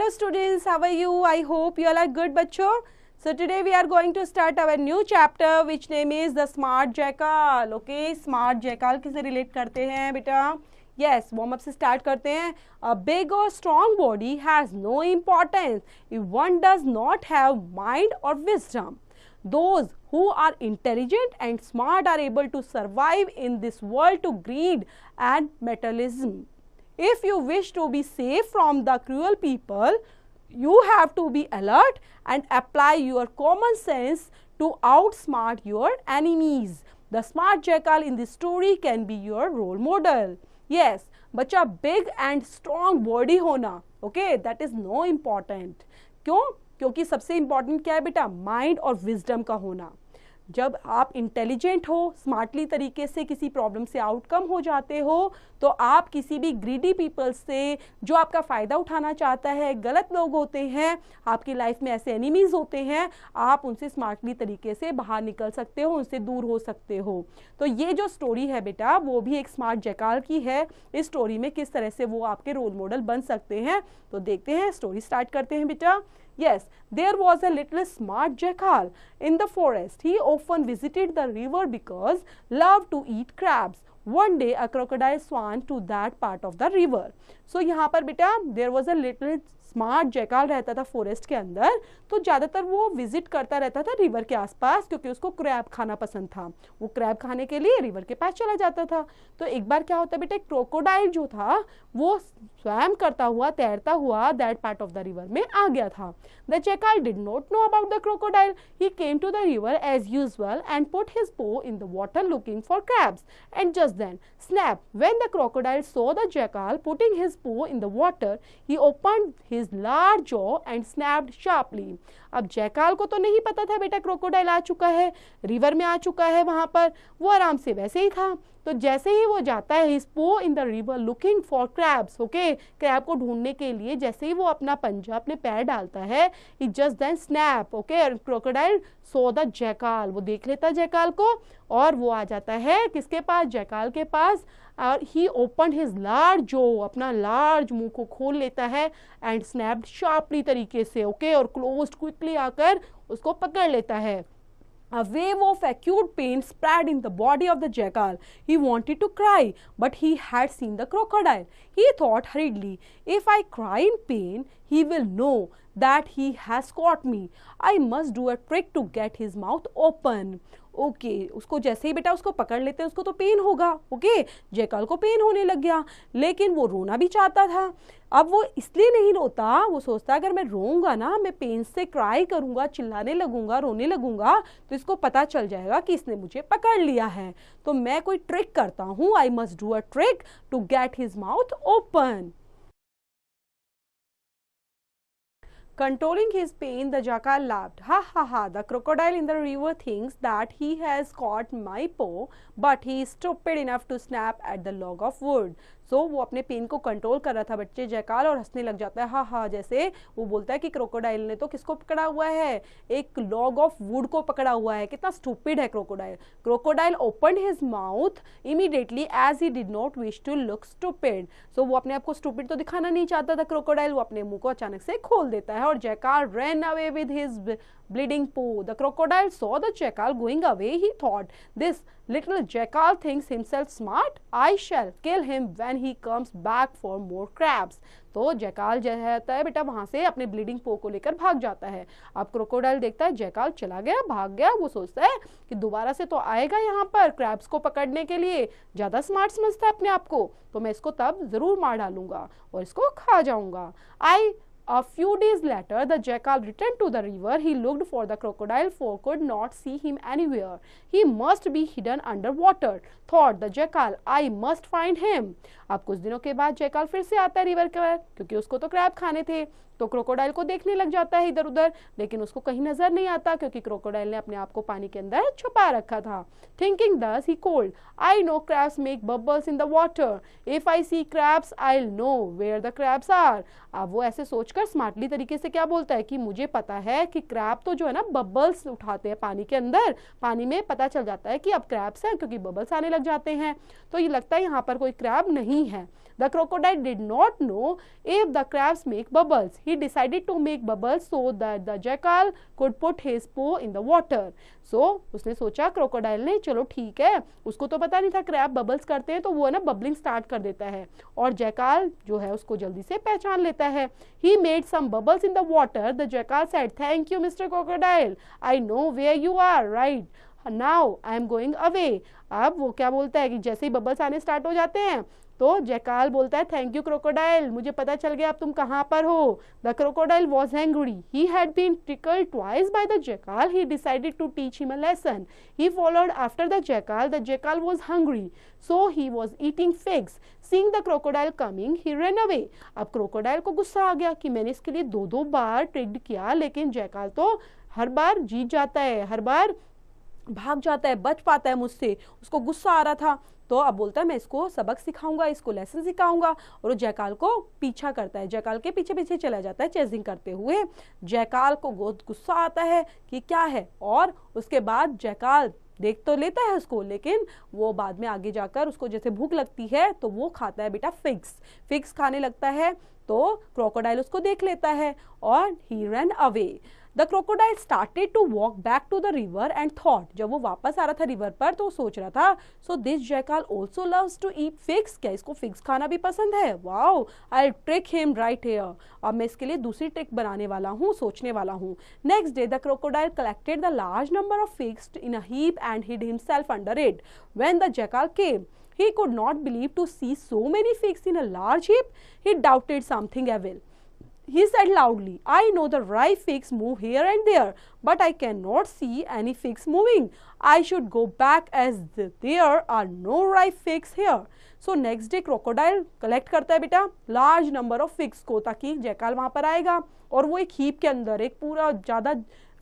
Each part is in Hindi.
Hello students, how are you? I hope you all are good बच्चों. So today we are going to start our new chapter which name is the smart jackal. Okay, smart jackal किसे relate करते हैं बेटा? Yes, warm up से start करते हैं. A big or strong body has no importance if one does not have mind or wisdom. Those who are intelligent and smart are able to survive in this world to greed and materialism. If you wish to be safe from the cruel people, you have to be alert and apply your common sense to outsmart your enemies. The smart jackal in this story can be your role model. Yes, बच्चा big and strong body होना, okay, that is no important. क्यों? क्योंकि सबसे important क्या है बेटा? माइंड और विजडम का होना. जब आप इंटेलिजेंट हो, स्मार्टली तरीके से किसी प्रॉब्लम से आउटकम हो जाते हो, तो आप किसी भी ग्रीडी पीपल से, जो आपका फ़ायदा उठाना चाहता है, गलत लोग होते हैं, आपकी लाइफ में ऐसे एनिमीज़ होते हैं, आप उनसे स्मार्टली तरीके से बाहर निकल सकते हो, उनसे दूर हो सकते हो. तो ये जो स्टोरी है बेटा, वो भी एक स्मार्ट जैकाल की है. इस स्टोरी में किस तरह से वो आपके रोल मॉडल बन सकते हैं, तो देखते हैं. स्टोरी स्टार्ट करते हैं बेटा. Yes, there was a little smart jackal in the forest. He often visited the river because loved to eat crabs. One day, a crocodile swam to that part of the river. So यहाँ पर बेटा there was a little smart jackal रहता था फॉरेस्ट के अंदर. तो ज़्यादातर वो विजिट करता रहता था रिवर के आसपास, क्योंकि उसको क्रैब खाना पसंद था. वो क्रैब खाने के लिए रिवर के पास चला जाता था. तो एक बार क्या होता बेटा, एक क्रोकोडाइल जो था वो स्वयं करता हुआ, तैरता हुआ that part of the river में आ गया था. The jackal did not know about the crocodile. He came to the river as usual and put his paw in the water looking for crabs. And just then, snap! When the crocodile saw the jackal putting his paw in the water, he opened his large jaw and snapped sharply. अब जैकाल को तो नहीं पता था बेटा क्रोकोडाइल आ चुका है, रिवर में आ चुका है. वहां पर वो आराम से वैसे ही था. तो जैसे ही वो जाता है his paw in the river looking for crabs, okay, crab को ढूंढने के लिए जैसे ही वो अपना पंजा, अपने पैर डालता है, he just then snap, okay, and crocodile saw the jackal. वो देख लेता है जैकाल को और वो आ जाता है किसके पास? जैकाल के पास. और he opened his large jaw, अपना लार्ज मुंह को खोल लेता है, and snapped sharply तरीके से, okay, और closed quickly आकर उसको पकड़ लेता है. A wave of acute pain spread in the body of the jackal. He wanted to cry, but he had seen the crocodile. He thought hurriedly, if I cry in pain, he will know that he has caught me. I must do a trick to get his mouth open. Okay, उसको जैसे ही बेटा उसको पकड़ लेते हैं, उसको तो पेन होगा. ओके, जैकाल को पेन होने लग गया, लेकिन वो रोना भी चाहता था. अब वो इसलिए नहीं रोता, वो सोचता अगर मैं रोऊंगा ना, मैं पेन से क्राई करूंगा, चिल्लाने लगूंगा, रोने लगूंगा, तो इसको पता चल जाएगा कि इसने मुझे पकड़ लिया है. तो मैं कोई ट्रिक करता हूँ. I must do a trick to get his mouth open. Controlling his pain, the jackal laughed. Ha ha ha, the crocodile in the river thinks that he has caught my paw, but he is stupid enough to snap at the log of wood. So वो अपने पेन को कंट्रोल कर रहा था बच्चे जैकाल, और हंसने लग जाता है. हा हा, जैसे वो बोलता है कि क्रोकोडाइल ने तो किसको पकड़ा हुआ है? एक लॉग ऑफ वुड को पकड़ा हुआ है. कितना स्टूपिड है crocodile. Crocodile opened his mouth immediately as he did not wish to look stupid. So वो अपने आप को स्टूपिड तो दिखाना नहीं चाहता था क्रोकोडाइल. वो अपने मुंह को अचानक से खोल देता है और jackal ran away with his bleeding paw. The crocodile saw the jackal going away. He thought, this little jackal thinks himself smart. I shall kill him when he comes back for more crabs. तो जैकाल जो है बेटा वहां से अपने ब्लीडिंग पो को लेकर भाग जाता है. अब क्रोकोडाइल देखता है जैकाल चला गया, भाग गया. वो सोचता है कि दोबारा से तो आएगा यहाँ पर क्रैब्स को पकड़ने के लिए. ज्यादा स्मार्ट समझता है अपने आप को, तो मैं इसको तब जरूर मार डालूंगा और इसको खा जाऊंगा. A few days later, the jackal returned to the river. He looked for the crocodile, for could not see him anywhere. He must be hidden under water. Thought the jackal, I must find him. अब कुछ दिनों के बाद जैकाल फिर से आता है रिवर के पास, क्योंकि उसको तो क्रैब खाने थे. तो क्रोकोडाइल को देखने लग जाता है इधर उधर, लेकिन उसको कहीं नजर नहीं आता, क्योंकि क्रोकोडाइल ने अपने आप को पानी के अंदर छुपा रखा था. Thinking this he called, I know crabs make bubbles in the water. If I see crabs I will know where the crabs are. अब वो ऐसे सोचकर स्मार्टली तरीके से क्या बोलता है कि मुझे पता है कि क्रैब तो जो है ना बबल्स उठाते हैं पानी के अंदर. पानी में पता चल जाता है कि अब क्रैब्स हैं, क्योंकि बबल्स आने लग जाते हैं. तो ये लगता है यहाँ पर कोई क्रैब नहीं है. The crocodile did not know if the crabs make bubbles. He decided to make bubbles so that the jackal could put his paw in the water. So उसने सोचा क्रोकोडाइल ने, चलो ठीक है, उसको तो पता नहीं था क्रैब बबल्स करते हैं, तो वो ना बबलिंग स्टार्ट कर देता है और जैकाल जो है उसको जल्दी से पहचान लेता है. He made some bubbles in the water. The jackal said, "Thank you, Mr. Crocodile. I know where you are. Right now I am going away." अब वो क्या बोलता है कि जैसे ही बबल्स आने स्टार्ट हो जाते हैं तो जैकाल बोलता है, थैंक यू क्रोकोडाइल, मुझे पता चल गया अब तुम कहाँ पर हो. The crocodile was angry. He had been tickled twice by the jackal. He decided to teach him a lesson. He followed after the jackal. The jackal was hungry, so he was eating figs. Seeing the crocodile coming, he ran away. अब क्रोकोडाइल को गुस्सा आ गया कि मैंने इसके लिए दो बार ट्रिक्ड किया, लेकिन जैकाल तो हर बार जीत जाता है, हर बार भाग जाता है, बच पाता है मुझसे. उसको गुस्सा आ रहा था, तो अब बोलता है मैं इसको सबक सिखाऊंगा, इसको लेसन सिखाऊंगा. और वो जैकाल को पीछा करता है, जैकाल के पीछे पीछे चला जाता है चेजिंग करते हुए. जैकाल को बहुत गुस्सा आता है कि क्या है, और उसके बाद जैकाल देख तो लेता है उसको, लेकिन वो बाद में आगे जाकर उसको जैसे भूख लगती है तो वो खाता है बेटा फिग्स खाने लगता है. तो क्रोकोडाइल उसको देख लेता है और he run away. The crocodile started to walk back to the river and thought, जब वो वापस आ रहा था रिवर पर तो सोच रहा था, so this jackal also loves to eat figs. क्या इसको फिग्स खाना भी पसंद है? Wow, I'll trick him right here. अब मैं इसके लिए दूसरी ट्रिक बनाने वाला हूँ, सोचने वाला हूँ. Next day the crocodile collected the large number of figs in a heap and hid himself under it. When the jackal came, he could not believe to see so many figs in a large heap. He doubted something evil. He said loudly, "I know the ripe figs move here and there, but I cannot see any figs moving. I should go back as there are no ripe figs here." So next day crocodile collect करता है बेटा large number of figs को, ताकि जैकाल वहाँ पर आएगा और वो एक हीप के अंदर एक पूरा ज़्यादा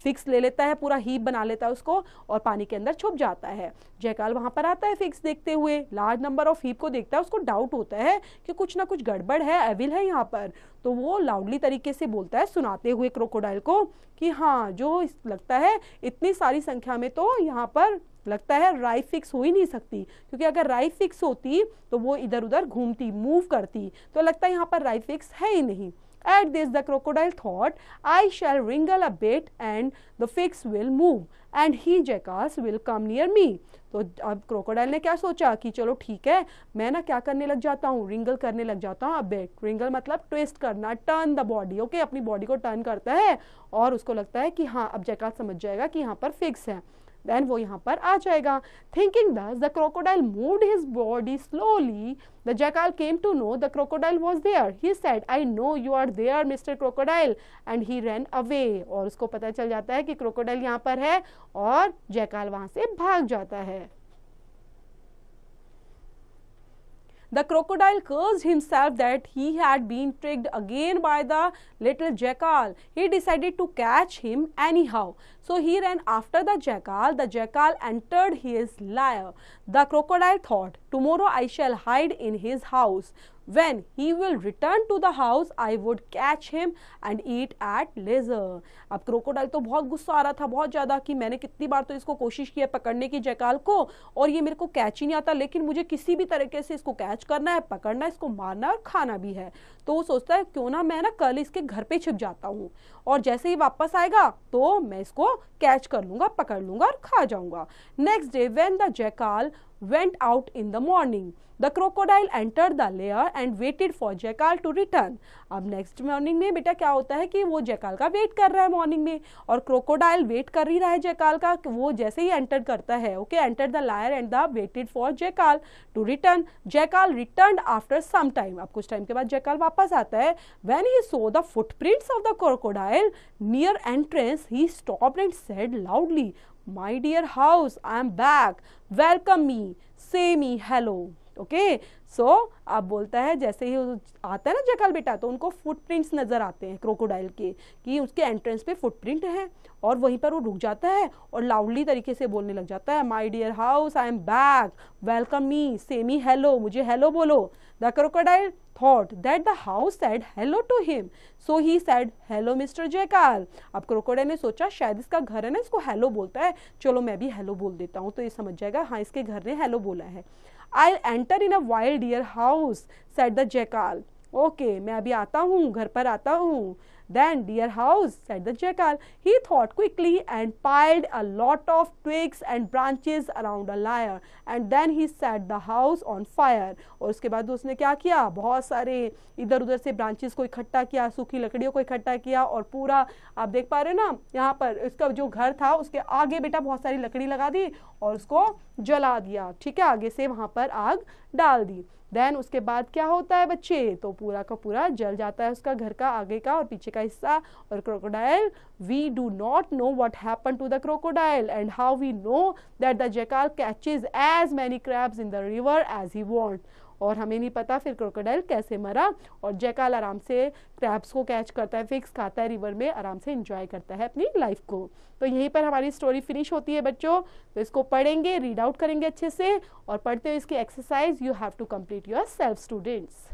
फिक्स ले लेता है, पूरा हीप बना लेता है उसको और पानी के अंदर छुप जाता है. जैकाल वहां पर आता है फिक्स देखते हुए, लार्ज नंबर ऑफ हीप को देखता है, उसको डाउट होता है कि कुछ ना कुछ गड़बड़ है, एविल है यहाँ पर. तो वो लाउडली तरीके से बोलता है सुनाते हुए क्रोकोडाइल को कि हाँ, जो लगता है इतनी सारी संख्या में तो यहाँ पर लगता है राइफ फिक्स हो ही नहीं सकती, क्योंकि अगर राइफ फिक्स होती तो वो इधर उधर घूमती, मूव करती, तो लगता है यहाँ पर राइफ फिक्स है ही नहीं. At this the crocodile thought, "I shall wriggle a bit and the figs will move and he jackals will come near me." तो अब क्रोकोडाइल ने क्या सोचा कि चलो ठीक है, मैं ना क्या करने लग जाता हूँ, रिंगल करने लग जाता हूँ. बेट रिंगल मतलब ट्विस्ट करना, टर्न द बॉडी. ओके, अपनी बॉडी को टर्न करता है और उसको लगता है कि हाँ अब जैकाल समझ जाएगा कि यहाँ पर फिक्स है, देन वो यहाँ पर आ जाएगा. Thinking thus, the crocodile moved his body slowly. The jackal came to know the crocodile was there. He said, "I know you are there, Mr. Crocodile," and he ran away. और उसको पता चल जाता है कि क्रोकोडाइल यहाँ पर है और जैकाल वहाँ से भाग जाता है. The crocodile cursed himself that he had been tricked again by the little jackal. He decided to catch him anyhow. So he ran after the jackal. The jackal entered his lair. The crocodile thought, "Tomorrow I shall hide in his house. When he will return to the house, I would catch him and eat at leisure." अब क्रोकोडाइल तो बहुत गुस्सा आ रहा था, बहुत ज़्यादा, कि मैंने कितनी बार तो इसको कोशिश की है पकड़ने की जैकाल को और ये मेरे को कैच ही नहीं आता, लेकिन मुझे किसी भी तरीके से इसको कैच करना है, पकड़ना है, इसको मारना है और खाना भी है. तो वो सोचता है क्यों ना मैं ना कल इसके घर पे छिप जाता हूँ और जैसे ही वापस आएगा तो मैं इसको कैच कर लूँगा, पकड़ लूँगा और खा जाऊँगा. Next day when the jackal went out in the morning, the crocodile entered the lair and waited for jackal to return. अब नेक्स्ट मॉर्निंग में बेटा क्या होता है कि वो जैकाल का वेट कर रहा है मॉर्निंग में, और क्रोकोडाइल वेट कर ही रहा है जैकाल का. वो जैसे ही एंटर करता है, okay, enter the lair and the waited for jackal to return. Jackal return after some time. अब कुछ टाइम के बाद जैकाल वापस आता है. When he saw the footprints of the crocodile near entrance, he stopped and said loudly, "My dear house, I am back. Welcome me. Say me hello." Okay, so अब बोलता है जैसे ही आता है ना जैकाल बेटा, तो उनको फुटप्रिंट्स नजर आते हैं क्रोकोडाइल के, कि उसके एंट्रेंस पे फुटप्रिंट है, और वहीं पर वो रुक जाता है और लाउडली तरीके से बोलने लग जाता है, "My dear house, I am back. Welcome me. Say me hello. मुझे हेलो बोलो." The crocodile thought that the house said hello to him, so he said, "Hello, Mr. Jackal." अब क्रोकोडाइल ने सोचा शायद इसका घर है ना, इसको हेलो बोलता है, चलो मैं भी हेलो बोल देता हूँ, तो ये समझ जाएगा हाँ इसके घर ने हेलो बोला है. I'll enter in a wild deer house, said the jackal. Okay, मैं अभी आता हूँ, घर पर आता हूँ. Then, dear house, said the jackal. He thought quickly and piled a lot of twigs and branches around a fire. And then he set the house on fire. और उसके बाद उसने क्या किया, बहुत सारे इधर उधर से ब्रांचेस को इकट्ठा किया, सूखी लकड़ियों को इकट्ठा किया, और पूरा आप देख पा रहे हो ना यहाँ पर इसका जो घर था उसके आगे बेटा बहुत सारी लकड़ी लगा दी और उसको जला दिया. ठीक है, आगे से वहाँ पर आग डाल दी. देन उसके बाद क्या होता है बच्चे, तो पूरा का पूरा जल जाता है उसका घर का आगे का और पीछे का हिस्सा. और crocodile, we do not know what happen to the crocodile and how we know that the jackal catches as many crabs in the river as he want. और हमें नहीं पता फिर क्रोकोडाइल कैसे मरा, और जैकाल आराम से क्रैब्स को कैच करता है, फिक्स खाता है रिवर में, आराम से एंजॉय करता है अपनी लाइफ को. तो यहीं पर हमारी स्टोरी फिनिश होती है बच्चों. तो इसको पढ़ेंगे, रीड आउट करेंगे अच्छे से, और पढ़ते हुए इसकी exercise you have to complete yourself students.